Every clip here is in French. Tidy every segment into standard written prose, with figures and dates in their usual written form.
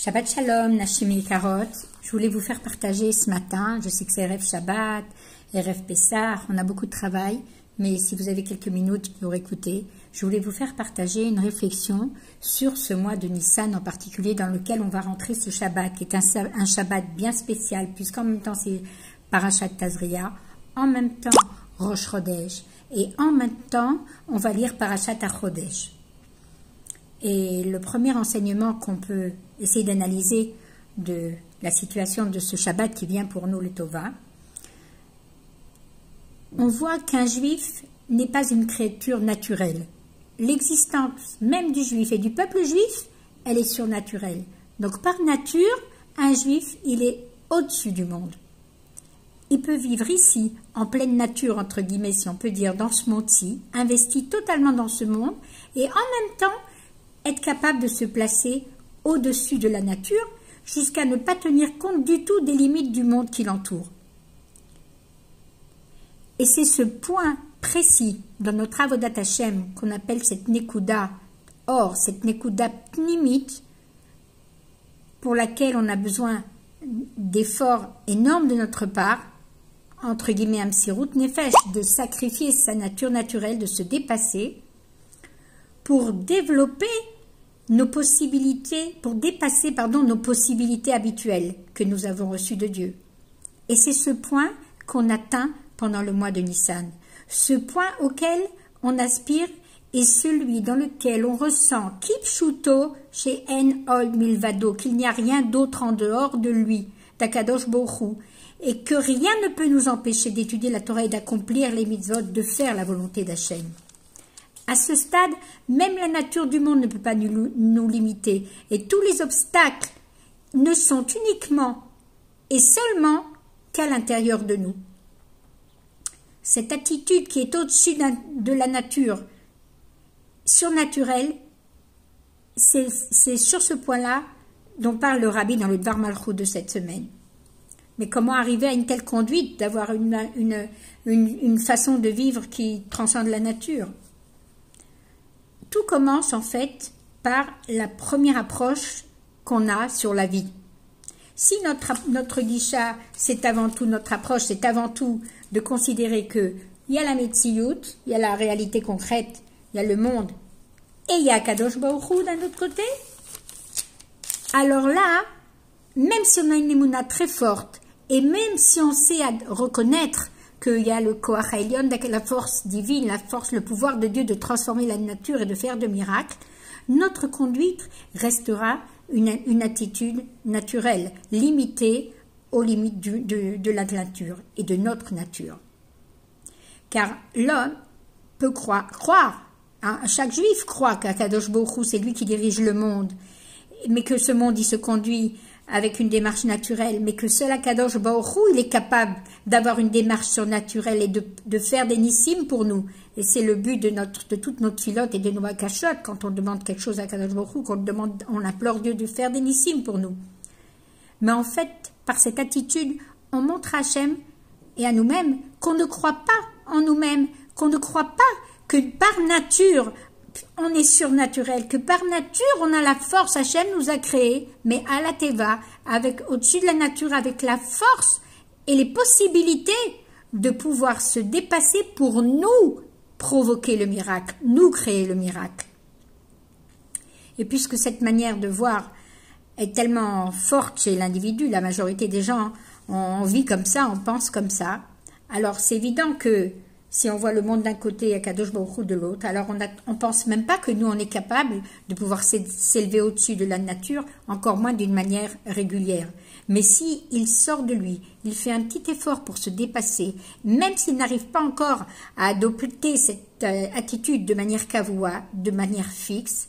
Shabbat Shalom, Nashim et Karot. Je voulais vous faire partager ce matin, je sais que c'est Erev Shabbat, Erev Pessah, on a beaucoup de travail, mais si vous avez quelques minutes pour écouter, je voulais vous faire partager une réflexion sur ce mois de Nissan en particulier dans lequel on va rentrer ce Shabbat, qui est un Shabbat bien spécial, puisqu'en même temps c'est Parashat Tazria, en même temps Rosh Chodesh, et en même temps on va lire Parashat HaChodesh. Et le premier enseignement qu'on peut essayer d'analyser de la situation de ce Shabbat qui vient pour nous le Tova, on voit qu'un juif n'est pas une créature naturelle. L'existence même du juif et du peuple juif, elle est surnaturelle. Donc par nature, un juif, il est au-dessus du monde. Il peut vivre ici, en pleine nature, entre guillemets, si on peut dire, dans ce monde-ci, investi totalement dans ce monde, et en même temps, être capable de se placer au-dessus de la nature jusqu'à ne pas tenir compte du tout des limites du monde qui l'entoure. Et c'est ce point précis dans notre Avodat Hashem qu'on appelle cette Nekuda, cette Nekuda Pnimit, pour laquelle on a besoin d'efforts énormes de notre part, entre guillemets Amsirut Nefesh, de sacrifier sa nature naturelle, de se dépasser, pour développer nos possibilités, pour dépasser, nos possibilités habituelles que nous avons reçues de Dieu. Et c'est ce point qu'on atteint pendant le mois de Nissan. Ce point auquel on aspire est celui dans lequel on ressent Kipshuto chez En Ol Milvado, qu'il n'y a rien d'autre en dehors de lui, d'Akadosh Baruch Hu, et que rien ne peut nous empêcher d'étudier la Torah et d'accomplir les mitzvot, de faire la volonté d'Hachem. À ce stade, même la nature du monde ne peut pas nous limiter. Et tous les obstacles ne sont uniquement et seulement qu'à l'intérieur de nous. Cette attitude qui est au-dessus de la nature surnaturelle, c'est sur ce point-là dont parle le Rabbi dans le Dvar Malchut de cette semaine. Mais comment arriver à une telle conduite, d'avoir une façon de vivre qui transcende la nature? Tout commence en fait par la première approche qu'on a sur la vie. Si notre guisha, c'est avant tout, notre approche, c'est avant tout de considérer qu'il y a la Metziyut, il y a la réalité concrète, il y a le monde, et il y a Kadosh Baruch Hu d'un autre côté, alors là, même si on a une émouna très forte, et même si on sait reconnaître qu'il y a le Koach HaElyon, la force divine, la force, le pouvoir de Dieu de transformer la nature et de faire de miracles, notre conduite restera une attitude naturelle, limitée aux limites de la nature et de notre nature. Car l'homme peut croire, chaque juif croit qu'Akadosh Baruch Hu, c'est lui qui dirige le monde, mais que ce monde, il se conduit avec une démarche naturelle, mais que seul Akadosh Baruch Hu, il est capable d'avoir une démarche surnaturelle et de faire des nissim pour nous. Et c'est le but de toute notre filote et de nos bakashot, quand on demande quelque chose à Akadosh Baruch Hu, on implore Dieu de faire des nissim pour nous. Mais en fait, par cette attitude, on montre à Hachem et à nous-mêmes qu'on ne croit pas en nous-mêmes, qu'on ne croit pas que par nature, on est surnaturel, que par nature, on a la force, Hachem nous a créés, mais à la Teva, au-dessus de la nature, avec la force et les possibilités de pouvoir se dépasser pour nous provoquer le miracle, nous créer le miracle. Et puisque cette manière de voir est tellement forte chez l'individu, la majorité des gens, on vit comme ça, on pense comme ça, alors c'est évident que si on voit le monde d'un côté et Kadosh Baruch Hu de l'autre, alors on pense même pas que nous, on est capable de pouvoir s'élever au-dessus de la nature, encore moins d'une manière régulière. Mais si il sort de lui, il fait un petit effort pour se dépasser, même s'il n'arrive pas encore à adopter cette attitude de manière kavua, de manière fixe,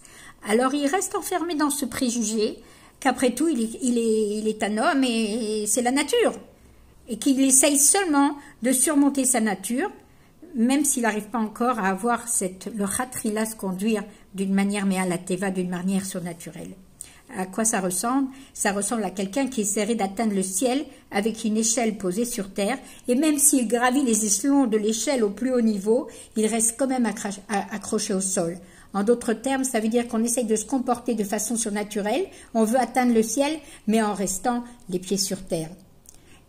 alors il reste enfermé dans ce préjugé qu'après tout, il est un homme et c'est la nature. Et qu'il essaye seulement de surmonter sa nature, même s'il n'arrive pas encore à avoir le khatrila se conduire d'une manière, mais à la teva, d'une manière surnaturelle. À quoi ça ressemble? Ça ressemble à quelqu'un qui essaierait d'atteindre le ciel avec une échelle posée sur terre, et même s'il gravit les échelons de l'échelle au plus haut niveau, il reste quand même accroché au sol. En d'autres termes, ça veut dire qu'on essaye de se comporter de façon surnaturelle, on veut atteindre le ciel, mais en restant les pieds sur terre.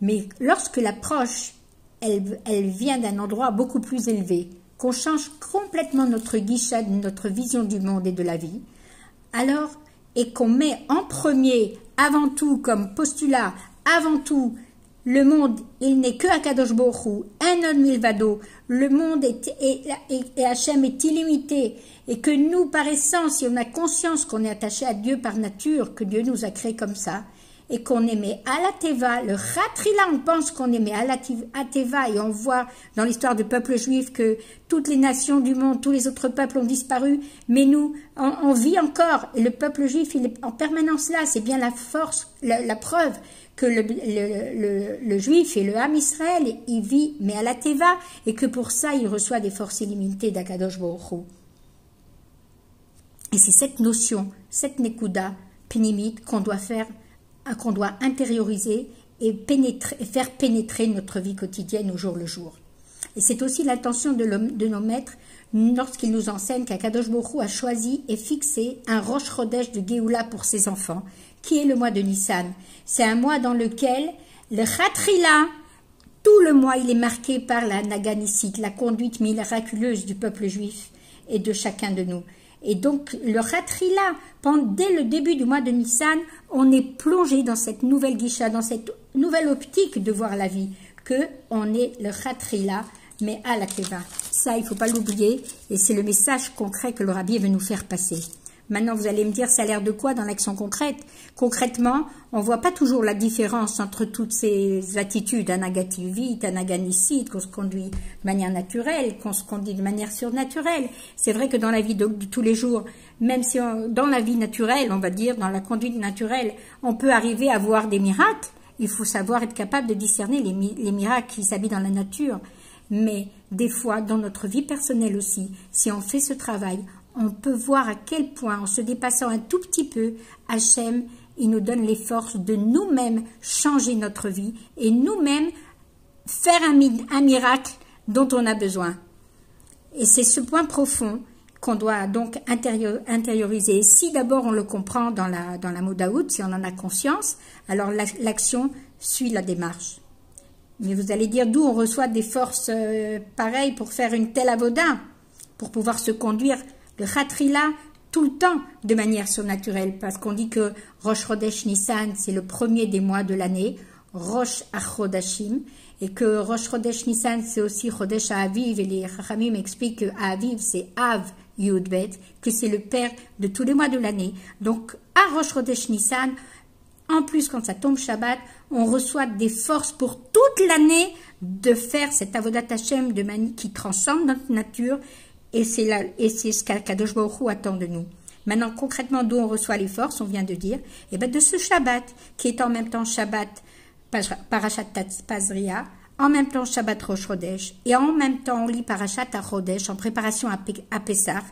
Mais lorsque l'approche, elle vient d'un endroit beaucoup plus élevé, qu'on change complètement notre guichet, notre vision du monde et de la vie, alors, et qu'on met en premier, avant tout, comme postulat, avant tout, le monde, il n'est que Akadosh Baruch Hu, un homme milvado, le monde et Hachem est illimité, et que nous, par essence, si on a conscience qu'on est attaché à Dieu par nature, que Dieu nous a créés comme ça, et qu'on aimait Alateva, le Ratrila, on pense qu'on aimait Alateva, et on voit dans l'histoire du peuple juif que toutes les nations du monde, tous les autres peuples ont disparu, mais nous, on vit encore, et le peuple juif, il est en permanence là, c'est bien la force, la preuve que le juif et le Ham Israël, il vit, mais Alateva, et que pour ça, il reçoit des forces illimitées d'Akadosh Baruch Hu. Et c'est cette notion, cette Nekuda Pnimit qu'on doit intérioriser et faire pénétrer notre vie quotidienne au jour le jour. Et c'est aussi l'intention de nos maîtres lorsqu'ils nous enseignent qu'Akadosh Baruch Hu a choisi et fixé un Rosh Chodesh de Géoula pour ses enfants, qui est le mois de Nissan. C'est un mois dans lequel le Chatrila, tout le mois, il est marqué par la Naganisite, la conduite miraculeuse du peuple juif et de chacun de nous. Et donc, le Chatrila, dès le début du mois de Nissan, on est plongé dans cette nouvelle guicha, dans cette nouvelle optique de voir la vie, que on est le Chatrila, mais à la Teva. Ça, il ne faut pas l'oublier, et c'est le message concret que le Rabbi veut nous faire passer. Maintenant, vous allez me dire, ça a l'air de quoi dans l'action concrète? Concrètement, on ne voit pas toujours la différence entre toutes ces attitudes, anagativite, anaganisite, qu'on se conduit de manière naturelle, qu'on se conduit de manière surnaturelle. C'est vrai que dans la vie de tous les jours, même si dans la vie naturelle, on va dire, dans la conduite naturelle, on peut arriver à voir des miracles, il faut savoir être capable de discerner les miracles qui s'habillent dans la nature. Mais des fois, dans notre vie personnelle aussi, si on fait ce travail, on peut voir à quel point, en se dépassant un tout petit peu, Hachem, il nous donne les forces de nous-mêmes changer notre vie et nous-mêmes faire un miracle dont on a besoin. Et c'est ce point profond qu'on doit donc intérioriser. Et si d'abord on le comprend dans la Modaout, si on en a conscience, alors l'action suit la démarche. Mais vous allez dire d'où on reçoit des forces pareilles pour faire une telle avoda, pour pouvoir se conduire le Chatrila tout le temps de manière surnaturelle, parce qu'on dit que Rosh Chodesh Nissan, c'est le premier des mois de l'année, Rosh Achodashim, et que Rosh Chodesh Nissan, c'est aussi Chodesh Aviv, et les Chachamim expliquent que Aviv, c'est Av Yudbet, que c'est le père de tous les mois de l'année. Donc, à Rosh Chodesh Nissan, en plus, quand ça tombe Shabbat, on reçoit des forces pour toute l'année de faire cette Avodat Hashem de manière qui transcende notre nature. Et c'est ce qu'Akadosh Baruch Hu attend de nous. Maintenant, concrètement, d'où on reçoit les forces, on vient de dire, et bien de ce Shabbat, qui est en même temps Shabbat Parashat Tazria, en même temps Shabbat Rosh Chodesh, et en même temps on lit Parashat Chodesh en préparation à Pessah.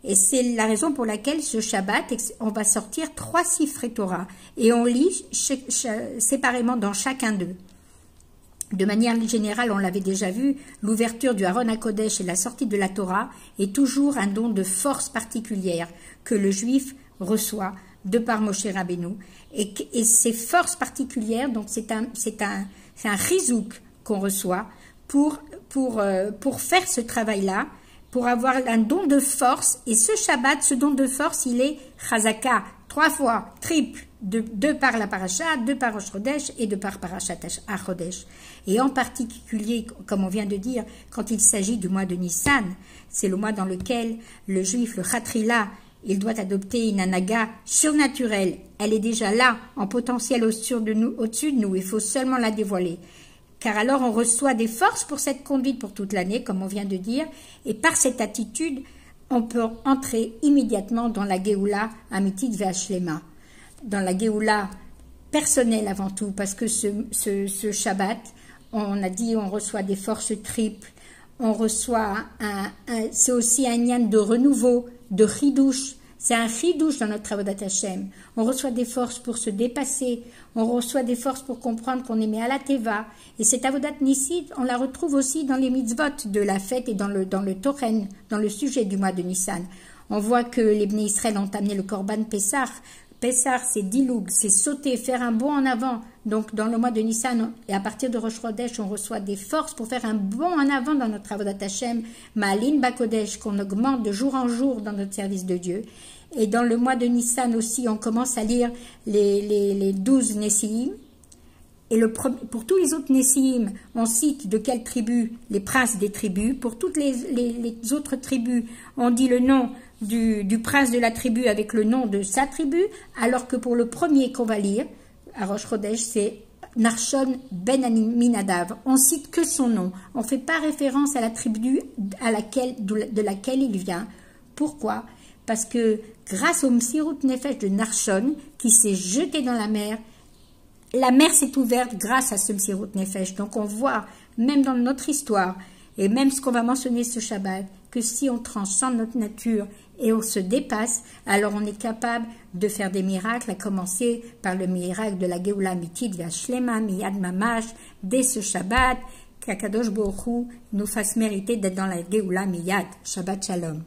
Et c'est la raison pour laquelle ce Shabbat, on va sortir 3 Sifrei Torah, et on lit séparément dans chacun d'eux. De manière générale, on l'avait déjà vu, l'ouverture du Aron HaKodesh et la sortie de la Torah est toujours un don de force particulière que le juif reçoit de par Moshe Rabbeinu. Et ces forces particulières, donc c'est un chizouk qu'on reçoit pour faire ce travail-là, pour avoir un don de force. Et ce Shabbat, ce don de force, il est chazaka, 3 fois, triple, de par la paracha, de par Rosh Chodesh et de par Parashat HaChodesh. Et en particulier, comme on vient de dire, quand il s'agit du mois de Nissan, c'est le mois dans lequel le juif, le Chatrila, il doit adopter une anaga surnaturelle. Elle est déjà là, en potentiel au-dessus de nous, il faut seulement la dévoiler. Car alors on reçoit des forces pour cette conduite pour toute l'année, comme on vient de dire, et par cette attitude, on peut entrer immédiatement dans la Géoula Amitit Ve'Ashlema, dans la Géoula personnelle avant tout, parce que ce Shabbat, on a dit, on reçoit des forces triples, on reçoit c'est aussi un yan de renouveau, de chidouche. C'est un chidouche dans notre Avodat Hashem. On reçoit des forces pour se dépasser, on reçoit des forces pour comprendre qu'on est mis à la Teva. Et cette Avodat Nissi, on la retrouve aussi dans les mitzvot de la fête et dans le Toren, dans le sujet du mois de Nissan. On voit que les Bnei Israël ont amené le Korban Pessah. Pessah, c'est diloug, c'est sauter, faire un bond en avant. Donc, dans le mois de Nissan, et à partir de Rosh Chodesh, on reçoit des forces pour faire un bond en avant dans notre Avodat Hashem, Ma'alin Bakodesh, qu'on augmente de jour en jour dans notre service de Dieu. Et dans le mois de Nissan aussi, on commence à lire les 12 Nessiim. Et pour tous les autres Nessiim, on cite de quelle tribu, les princes des tribus. Pour toutes les autres tribus, on dit le nom du prince de la tribu avec le nom de sa tribu, alors que pour le premier qu'on va lire, à Rosh Chodesh, c'est Narshon ben Aminadav. On cite que son nom. On ne fait pas référence à la tribu de laquelle il vient. Pourquoi? Parce que grâce au Msirut Nefesh de Narshon, qui s'est jeté dans la mer s'est ouverte grâce à ce Msirut Nefesh. Donc on voit, même dans notre histoire, et même ce qu'on va mentionner ce Shabbat, que si on transcende notre nature et on se dépasse, alors on est capable de faire des miracles, à commencer par le miracle de la Geoula Mitit Vashlema Miyad Mamash, dès ce Shabbat, qu'Akadosh Baruch Hu nous fasse mériter d'être dans la Geoula Miyad. Shabbat Shalom.